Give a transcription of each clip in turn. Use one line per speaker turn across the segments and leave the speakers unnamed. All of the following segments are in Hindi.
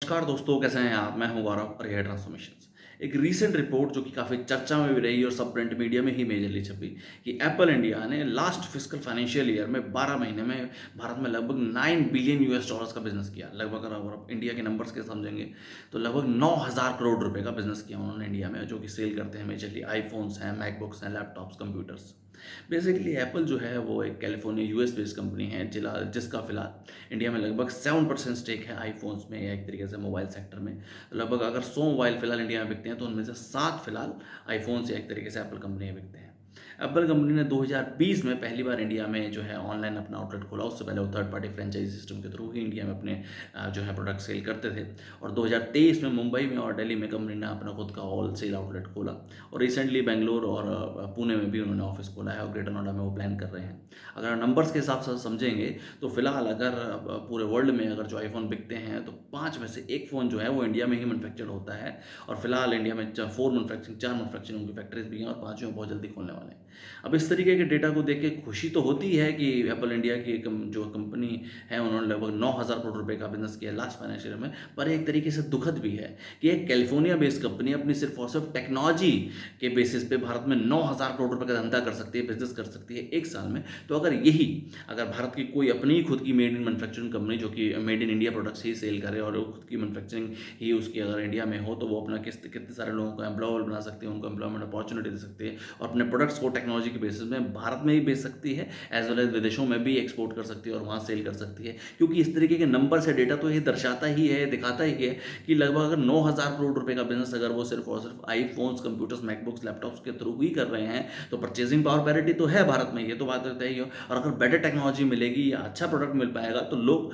नमस्कार दोस्तों, कैसे हैं आप? मैं हूं गौरव और यह है ट्रांसफॉर्मेशंस। एक रीसेंट रिपोर्ट जो कि काफ़ी चर्चा में भी रही और सब प्रिंट मीडिया में ही मेजरली छपी कि एप्पल इंडिया ने लास्ट फिस्कल फाइनेंशियल ईयर में 12 महीने में भारत में लगभग 9 बिलियन यूएस डॉलर्स का बिजनेस किया। लगभग अगर आप इंडिया के नंबर्स के समझेंगे तो लगभग 9,000 करोड़ रुपए का बिजनेस किया उन्होंने इंडिया में, जो कि सेल करते हैं मेजरली आईफोन्स हैं, मैकबुक्स हैं, लैपटॉप्स, कंप्यूटर्स। बेसिकली एप्पल जो है वो एक कैलिफोर्निया यूएस बेस्ड कंपनी है जिसका फिलहाल इंडिया में लगभग 7% स्टेक है आईफोन्स में या एक तरीके से मोबाइल सेक्टर में। तो लगभग अगर 100 मोबाइल फिलहाल इंडिया में बिकते हैं तो उनमें से 7 फिलहाल आईफोन्स या एक तरीके से एप्पल कंपनी में बिकते हैं। एप्पल कंपनी ने 2020 में पहली बार इंडिया में जो है ऑनलाइन अपना आउटलेट खोला। उससे पहले वो थर्ड पार्टी फ्रेंचाइजी सिस्टम के थ्रू ही इंडिया में अपने जो है प्रोडक्ट सेल करते थे। और 2023 में मुंबई में और दिल्ली में कंपनी ने अपना खुद का होल सेल आउटलेट खोला। और रिसेंटली बेंगलोर और पुणे में भी उन्होंने ऑफिस खोला है और ग्रेटर नोएडा में वो प्लान कर रहे हैं। अगर नंबर्स के हिसाब से समझेंगे तो फिलहाल अगर पूरे वर्ल्ड में अगर जो आईफोन बिकते हैं तो 5 में से एक फ़ोन जो है वो इंडिया में ही मैन्युफैक्चर्ड होता है। और फिलहाल इंडिया में 4 मैन्युफैक्चरिंग की फैक्ट्रीज भी हैं और 5वीं बहुत जल्दी खोलने वाले हैं। अब इस तरीके के डेटा को देख के खुशी तो होती है कि एप्पल इंडिया की जो कंपनी है उन्होंने लगभग 9,000 करोड़ रुपए का बिजनेस किया लास्ट फाइनेंशियल में। पर एक तरीके से दुखद भी है कि एक कैलिफोर्निया बेस्ड कंपनी अपनी सिर्फ और सिर्फ टेक्नोलॉजी के बेसिस पे भारत में 9,000 करोड़ रुपए का धंधा कर सकती है, बिजनेस कर सकती है एक साल में। तो अगर भारत की कोई अपनी ही खुद की मेड इन मैन्युफैक्चरिंग कंपनी जो कि मेड इन इंडिया प्रोडक्ट्स ही सेल करे और वो खुद की मैन्युफैक्चरिंग ही उसकी अगर इंडिया में हो तो वो अपना कितने सारे लोगों को एम्प्लॉयबल बना सकती है, उनको एम्प्लॉयमेंट अपॉर्चुनिटी दे सकती है और अपने प्रोडक्ट्स को टेक्नोलॉजी के बेसिस में भारत में ही बेच सकती है, एज वेल एज विदेशों में भी एक्सपोर्ट कर सकती है और वहाँ सेल कर सकती है। क्योंकि इस तरीके के नंबर से डेटा तो ये दर्शाता ही है, दिखाता ही है कि लगभग अगर 9,000 करोड़ रुपए का बिजनेस अगर वो सिर्फ और सिर्फ आईफोन्स, कंप्यूटर्स, मैकबुक्स, लैपटॉप्स के थ्रू ही कर रहे हैं तो परचेजिंग पावर पैरिटी तो है भारत में, ये तो बात तय ही हो। और अगर बेटर टेक्नोलॉजी मिलेगी या अच्छा प्रोडक्ट मिल पाएगा तो लोग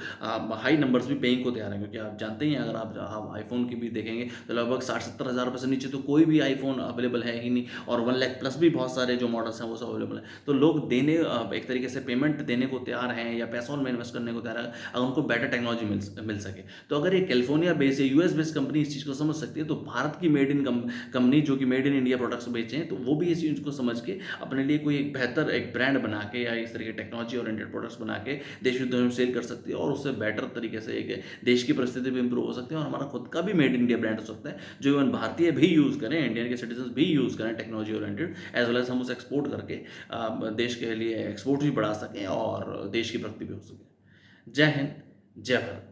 हाई नंबर्स भी पेइंग को तैयार हैं। क्योंकि आप जानते ही हैं, अगर आप आईफोन की भी देखेंगे तो लगभग 60-70 हज़ार रुपये से नीचे तो कोई भी आईफोन अवेलेबल है ही नहीं। और 1 लाख प्लस भी बहुत सारे जो मॉडल्स हैं वो सब अवेलेबल हैं। तो लोग देने एक तरीके से पेमेंट देने को तैयार हैं या पैसों में इन्वेस्ट करने को तैयार है अगर उनको बेटर टेक्नोलॉजी मिल सके। तो अगर ये कैलिफोर्निया बेस्ड या यूएस बेस्ड कंपनी इस चीज़ को समझ सकती है तो भारत की मेड इन कंपनी जो कि मेड इन इंडिया प्रोडक्ट्स बेचें तो वो भी इस चीज़ को समझ के अपने लिए कोई एक बेहतर एक ब्रांड बना के या इस तरह के टेक्नोलॉजी ओरिएंटेड प्रोडक्ट्स बना के देश विदेश में सेल कर सकती है और उससे बेटर तरीके से एक देश की परिस्थिति भी इंप्रूव हो सकती है और हमारा खुद का भी मेड इन इंडिया ब्रांड हो सकता है जो इवन भारतीय भी यूज़ करें, इंडियन के सिटीजन भी यूज़ करें technology oriented, as well as हम उसे एक्सपोर्ट करके देश के लिए एक्सपोर्ट भी बढ़ा सकें और देश की प्रगति भी हो सके। जय हिंद, जय भारत।